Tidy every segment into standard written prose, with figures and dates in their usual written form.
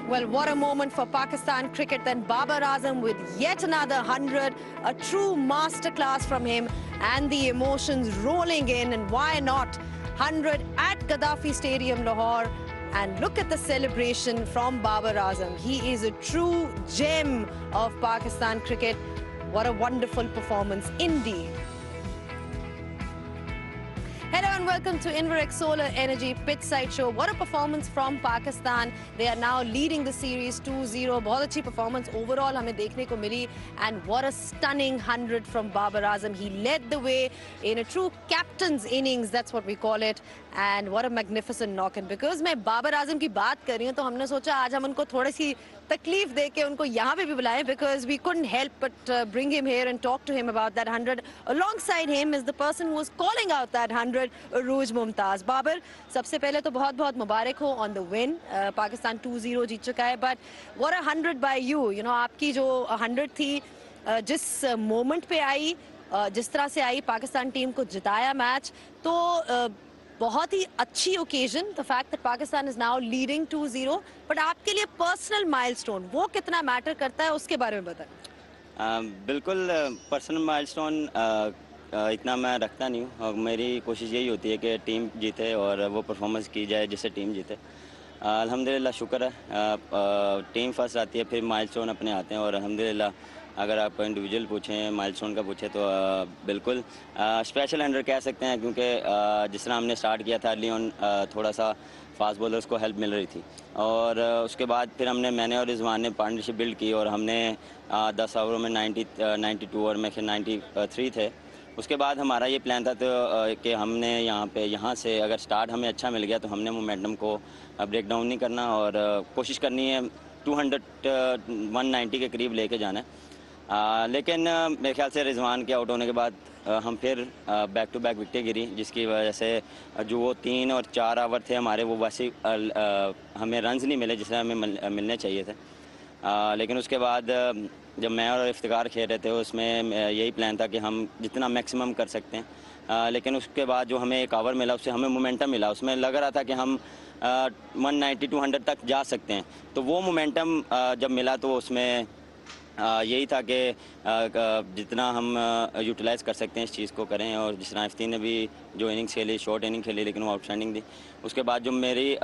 Well, what a moment for Pakistan cricket. Then Babar Azam with yet another 100. A true masterclass from him, and the emotions rolling in. And why not 100 at Gaddafi Stadium, Lahore. And look at the celebration from Babar Azam. He is a true gem of Pakistan cricket. What a wonderful performance indeed. Hello and welcome to Inverex Solar Energy Pitch Side Show. What a performance from Pakistan. They are now leading the series 2-0. बहुत अच्छी performance overall हमें देखने को मिली. And what a stunning 100 from Babar Azam. He led the way in a true captain's innings, that's what we call it. And what a magnificent knock. And because मैं बाबर आजम की बात कर रही हूँ तो हमने सोचा आज हम उनको थोड़ी सी तकलीफ दे के उनको यहाँ पे भी बुलाएं, because we couldn't help but bring him here and talk to him about that 100. Alongside him is the person who was calling out that 100, Arooj Mumtaz. Babar, सबसे पहले तो बहुत-बहुत मुबारक हो on the win. पाकिस्तान 2-0 जीत चुका है, but what a 100 by you. You know, आपकी जो 100 थी, जिस मोमेंट पे आई, जिस तरह से आई, पाकिस्तान टीम को जिताया मैच, तो बहुत ही अच्छी occasion. The fact that Pakistan is now leading 2-0, but आपके लिए पर्सनल माइलस्टोन वो कितना मैटर करता है, उसके बारे में बताएं. बिल्कुल पर्सनल माइलस्टोन इतना मैं रखता नहीं हूँ, और मेरी कोशिश यही होती है कि टीम जीते और वो परफॉर्मेंस की जाए जिससे टीम जीते. अल्हम्दुलिल्लाह शुक्र है, टीम फर्स्ट आती है, फिर माइलस्टोन अपने आते हैं. और अल्हम्दुलिल्लाह अगर आप इंडिविजुअल पूछें, माइलस्टोन का पूछें, तो बिल्कुल स्पेशल 100 कह सकते हैं, क्योंकि जिस तरह हमने स्टार्ट किया था अर्ली ऑन, थोड़ा सा फास्ट बॉलर्स को हेल्प मिल रही थी. और उसके बाद फिर मैंने और रिजवान ने पार्टनरशिप बिल्ड की, और हमने 10 ओवरों में 92 और मैं 93 थे. उसके बाद हमारा ये प्लान था तो कि हमने यहाँ से अगर स्टार्ट हमें अच्छा मिल गया तो हमने मोमेंटम को ब्रेक डाउन नहीं करना, और कोशिश करनी है 190 के करीब लेके जाना है. लेकिन मेरे ख्याल से रिजवान के आउट होने के बाद हम फिर बैक टू बैक विकेटें गिरी, जिसकी वजह से जो वो 3 और 4 ओवर थे हमारे, वो वैसे हमें रन्स नहीं मिले जिससे हमें मिलने चाहिए थे. लेकिन उसके बाद जब मैं और इफ्तिकार खेल रहे थे, उसमें यही प्लान था कि हम जितना मैक्सिमम कर सकते हैं. लेकिन उसके बाद जो हमें एक ओवर मिला, उससे हमें मोमेंटम मिला. उसमें लग रहा था कि हम 190-200 तक जा सकते हैं. तो वो मोमेंटम जब मिला तो उसमें यही था कि जितना हम यूटिलाइज़ कर सकते हैं इस चीज़ को करें. और जिस तरह इफ्ती ने भी जो इनिंग्स खेली, शॉर्ट इनिंग खेली, लेकिन वो आउटस्टैंडिंग थी. उसके बाद जो मेरी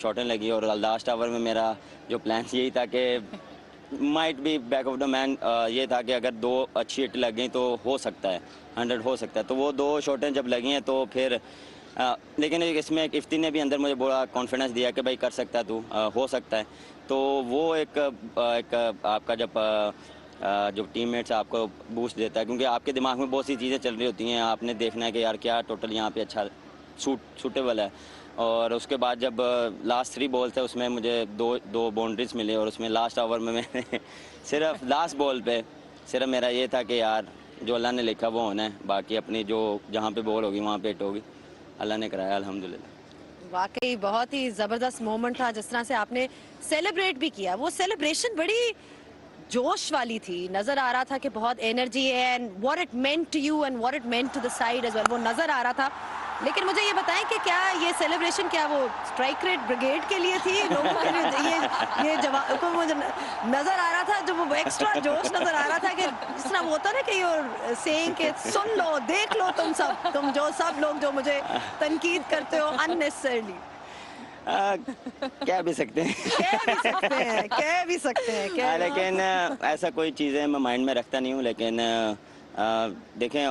शॉर्टें लगी, और लास्ट ओवर में मेरा जो प्लान यही था कि might be back of the man, ये था कि अगर 2 अच्छी हिट लग गई तो हो सकता है 100 हो सकता है. तो वो 2 शॉटें जब लगी हैं तो फिर लेकिन इसमें इफ्ती ने भी अंदर मुझे बड़ा कॉन्फिडेंस दिया कि भाई कर सकता है तू, हो सकता है. तो वो एक आपका जब जो टीममेट्स आपको बूस्ट देता है, क्योंकि आपके दिमाग में बहुत सी चीज़ें चल रही होती हैं. आपने देखना है कि यार क्या टोटल यहाँ पे अच्छा सूटेबल है. और उसके बाद जब लास्ट 3 बॉल थे, उसमें मुझे दो बाउंड्रीज मिली, और उसमें लास्ट ओवर में मैंने सिर्फ लास्ट बॉल पे सिर्फ मेरा ये था कि यार जो अल्लाह ने लिखा वो होना है, बाकी अपनी जो जहाँ पे बॉल होगी वहाँ पे हिट होगी. अल्लाह ने कराया अल्हम्दुलिल्लाह. वाकई बहुत ही ज़बरदस्त मोमेंट था. जिस तरह से आपने सेलिब्रेट भी किया, वो सेलिब्रेशन बड़ी जोश वाली थी. नज़र आ रहा था कि बहुत एनर्जी है, and what it meant to you and what it meant to the side as well, वो नज़र आ रहा था. लेकिन मुझे ये बताएं कि क्या ये सेलिब्रेशन क्या वो स्ट्राइक रेट ब्रिगेड के लिए थी, लोगों के लिए? ये जवाब को मुझे नज़र आ रहा था, जो वो एक्स्ट्रा जोश नज़र आ रहा था कि जिस तरह वो होता ना कि you're saying कि सुन लो, देख लो, तुम जो सब लोग जो मुझे तनकीद करते हो अननेसेसरली. कह भी सकते हैं कह भी सकते हैं. लेकिन ऐसा कोई चीज़ें मैं माइंड में रखता नहीं हूँ. लेकिन देखें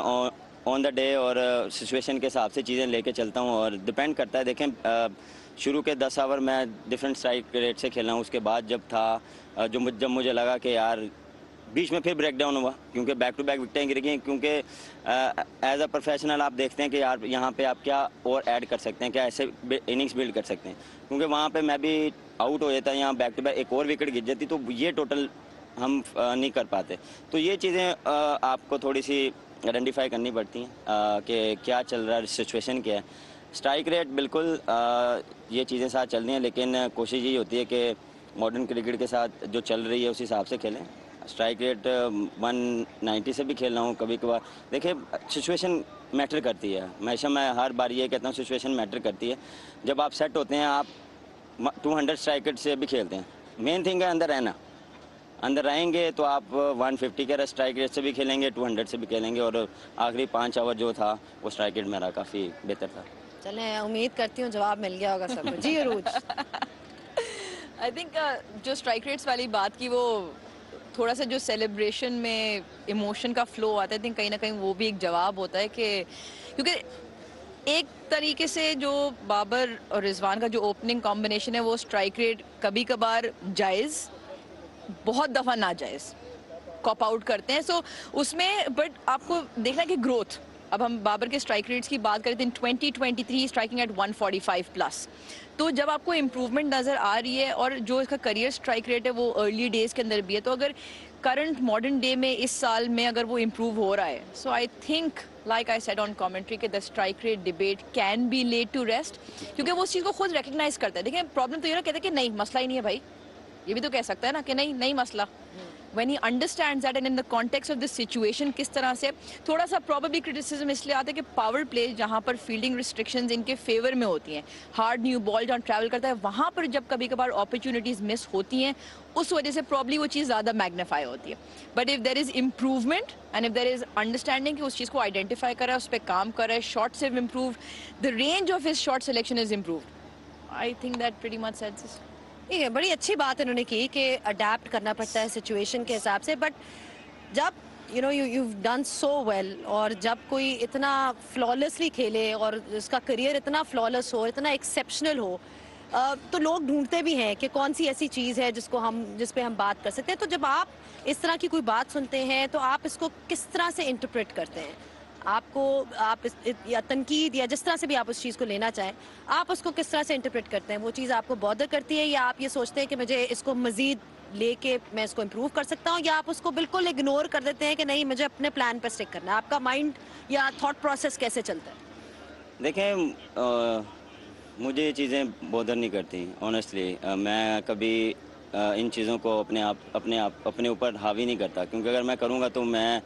ऑन द डे और सिचुएशन के हिसाब से चीज़ें लेके चलता हूँ, और डिपेंड करता है. देखें शुरू के 10 ओवर मैं डिफरेंट स्ट्राइक रेट से खेला हूँ. उसके बाद जब था जब मुझे लगा कि यार बीच में फिर ब्रेक डाउन हुआ, क्योंकि बैक टू बैक विकेटें गिर गई. क्योंकि एज अ प्रोफेशनल आप देखते हैं कि यार यहाँ पे आप क्या और ऐड कर सकते हैं, क्या ऐसे इनिंग्स बिल्ड कर सकते हैं. क्योंकि वहाँ पे मैं भी आउट हो जाता, यहाँ बैक टू बैक एक और विकेट गिर जाती, तो ये टोटल हम नहीं कर पाते. तो ये चीज़ें आपको थोड़ी सी आइडेंटिफाई करनी पड़ती हैं कि क्या चल रहा है, सिचुएशन क्या है. स्ट्राइक रेट बिल्कुल ये चीज़ें साथ चल रही हैं, लेकिन कोशिश यही होती है कि मॉडर्न क्रिकेट के साथ जो चल रही है उस हिसाब से खेलें. स्ट्राइक रेट 190 से भी खेल रहा हूँ कभी कभार. देखिए सिचुएशन मैटर करती है. हमेशा मैं हर बार ये कहता हूँ सिचुएशन मैटर करती है. जब आप सेट होते हैं, आप 200 स्ट्राइक रेट से भी खेलते हैं, मेन थिंग है अंदर रहना। अंदर रहेंगे तो आप 150 के स्ट्राइक रेट से भी खेलेंगे, 200 से भी खेलेंगे, और आखिरी 5 ओवर जो था वो स्ट्राइक रेट मेरा काफ़ी बेहतर था। चलें, उम्मीद करती हूँ जवाब मिल गया होगा सबको। जी अरूज। आई थिंक जो स्ट्राइक रेट्स वाली बात की, वो थोड़ा सा जो सेलिब्रेशन में इमोशन का फ्लो आता है, आई थिंक कहीं ना कहीं वो भी एक जवाब होता है कि क्योंकि एक तरीके से जो बाबर और रिजवान का जो ओपनिंग कॉम्बिनेशन है वो स्ट्राइक रेट कभी कभार जायज़, बहुत दफ़ा ना जायज़ कॉप आउट करते हैं। सो उसमें बट आपको देखना कि ग्रोथ, अब हम बाबर के स्ट्राइक रेट्स की बात करें तो इन 2023 स्ट्राइकिंग एट 145 प्लस, तो जब आपको इम्प्रूवमेंट नज़र आ रही है और जो इसका करियर स्ट्राइक रेट है वो अर्ली डेज़ के अंदर भी है, तो अगर करंट मॉडर्न डे में इस साल में अगर वो इम्प्रूव हो रहा है, so I think like I said on commentary कि the strike rate debate can be laid to rest, क्योंकि वो उस चीज़ को खुद रिकग्नाइज करता है। देखिए प्रॉब्लम तो ये ना कहते हैं कि नहीं मसला ही नहीं है भाई, ये भी तो कह सकता है ना कि नहीं मसला। When he understands that and in the context of the situation किस तरह से, थोड़ा सा probably criticism इसलिए आता है कि पावर प्ले जहाँ पर फील्डिंग रिस्ट्रिक्शंस इनके फेवर में होती हैं, हार्ड न्यू बॉल जहाँ ट्रैवल करता है वहाँ पर जब कभी कभार अपॉर्चुनिटीज़ मिस होती हैं, उस वजह से प्रॉब्ली वो चीज़ ज़्यादा मैग्नीफाई होती है। But if there is improvement and if there is understanding कि उस चीज़ को आइडेंटिफाई कर रहा है, उस पर काम कर रहा है, शॉट से improve, the range of his shot selection is improve, I think that pretty much sets this. ठीक है, बड़ी अच्छी बात इन्होंने की कि अडेप्ट करना पड़ता है सिचुएशन के हिसाब से। बट जब यू डन सो वेल, और जब कोई इतना फ्लॉलेसली खेले और इसका करियर इतना फ्लॉलेस हो, इतना एक्सेप्शनल हो, तो लोग ढूंढते भी हैं कि कौन सी ऐसी चीज़ है जिस पे हम बात कर सकते हैं। तो जब आप इस तरह की कोई बात सुनते हैं तो आप इसको किस तरह से इंटरप्रेट करते हैं? या तनकीद या जिस तरह से भी आप उस चीज़ को लेना चाहें, आप उसको किस तरह से इंटरप्रेट करते हैं? वो चीज़ आपको बॉदर करती है, या आप ये सोचते हैं कि मुझे इसको मज़ीद लेके मैं इसको इम्प्रूव कर सकता हूँ, या आप उसको बिल्कुल इग्नोर कर देते हैं कि नहीं मुझे अपने प्लान पर स्टिक करना है? आपका माइंड या थॉट प्रोसेस कैसे चलता है? देखें, मुझे ये चीज़ें बॉदर नहीं करती ऑनेस्टली। मैं कभी इन चीज़ों को अपने ऊपर हावी नहीं करता, क्योंकि अगर मैं करूँगा तो मैं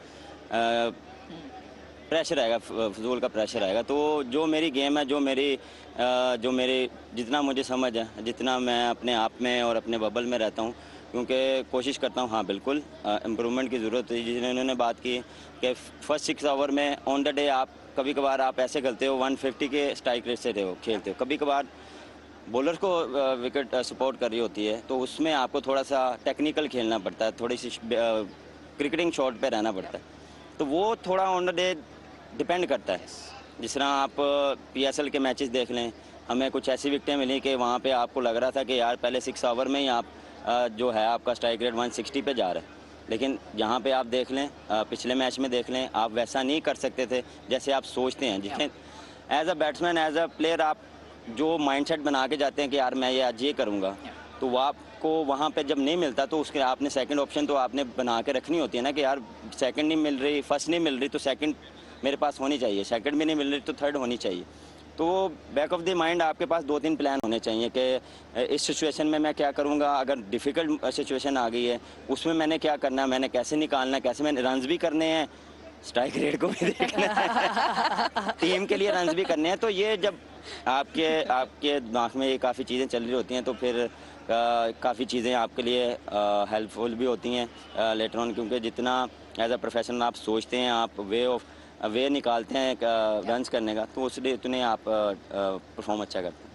प्रेशर आएगा, फजूल का प्रेशर आएगा। तो जो मेरी गेम है, जो मेरी जितना मुझे समझ है, जितना मैं अपने आप में और अपने बबल में रहता हूँ, क्योंकि कोशिश करता हूँ। हाँ बिल्कुल इम्प्रूवमेंट की ज़रूरत है। जिन्होंने उन्होंने बात की कि फर्स्ट 6 ओवर में ऑन द डे आप कभी कभार आप ऐसे खेलते हो 150 के स्ट्राइक रेट से खेलते हो, कभी कभार बॉलर को विकेट सपोर्ट कर रही होती है, तो उसमें आपको थोड़ा सा टेक्निकल खेलना पड़ता है, थोड़ी सी क्रिकेटिंग शॉट पे रहना पड़ता है। तो वो थोड़ा ऑन द डे डिपेंड करता है। जिस तरह आप PSL के मैचेस देख लें, हमें कुछ ऐसी विकेटें मिली कि वहाँ पे आपको लग रहा था कि यार पहले 6 ओवर में ही आप जो है आपका स्ट्राइक रेट 160 पे जा रहा है, लेकिन यहाँ पे आप देख लें, पिछले मैच में देख लें, आप वैसा नहीं कर सकते थे जैसे आप सोचते हैं। जिसमें as a batsman, as a player, आप जो माइंडसेट बना के जाते हैं कि यार मैं ये आज ये करूँगा, तो वो आपको वहाँ पे जब नहीं मिलता तो उसके आपने सेकंड ऑप्शन तो आपने बना के रखनी होती है ना, कि यार सेकंड नहीं मिल रही, फर्स्ट नहीं मिल रही, तो सेकंड मेरे पास होनी चाहिए, सेकंड भी नहीं मिल रही तो थर्ड होनी चाहिए। तो बैक ऑफ द माइंड आपके पास 2-3 प्लान होने चाहिए कि इस सिचुएशन में मैं क्या करूँगा, अगर डिफ़िकल्ट सिचुएशन आ गई है उसमें मैंने क्या करना है, मैंने कैसे निकालना है, कैसे मैंने रन्स भी करने हैं, स्ट्राइक रेट को भी देखना है, टीम के लिए रन्स भी करने हैं। तो ये जब आपके दिमाग में ये काफ़ी चीज़ें चल रही होती हैं, तो फिर काफ़ी चीज़ें आपके लिए हेल्पफुल भी होती हैं लेटर ऑन, क्योंकि जितना एज अ प्रोफेशनल आप सोचते हैं, आप वे निकालते हैं रन्स करने का, तो उसलिए उतने आप परफॉर्म अच्छा करते हैं।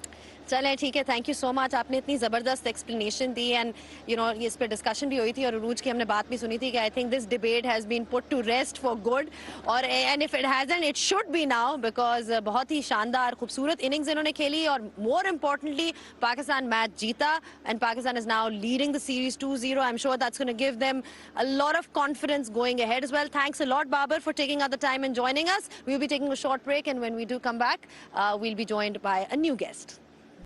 चलें ठीक है, थैंक यू सो मच। आपने इतनी ज़बरदस्त एक्सप्लेनेशन दी, एंड ये इस पर डिस्कशन भी हुई थी और अरूज की हमने बात भी सुनी थी कि I think this debate has been put to rest for good, और and if it hasn't it should be now, because बहुत ही शानदार खूबसूरत इनिंग्स इन्होंने खेली, और मोर इम्पॉर्टेंटली पाकिस्तान मैच जीता, and Pakistan is now leading the series 2-0. I am sure that's gonna give them a lot of confidence going ahead as well. Thanks a lot, Babar, for taking out the time and joining us. We'll be taking a short break, and when we do come back, we'll be joined by a new guest.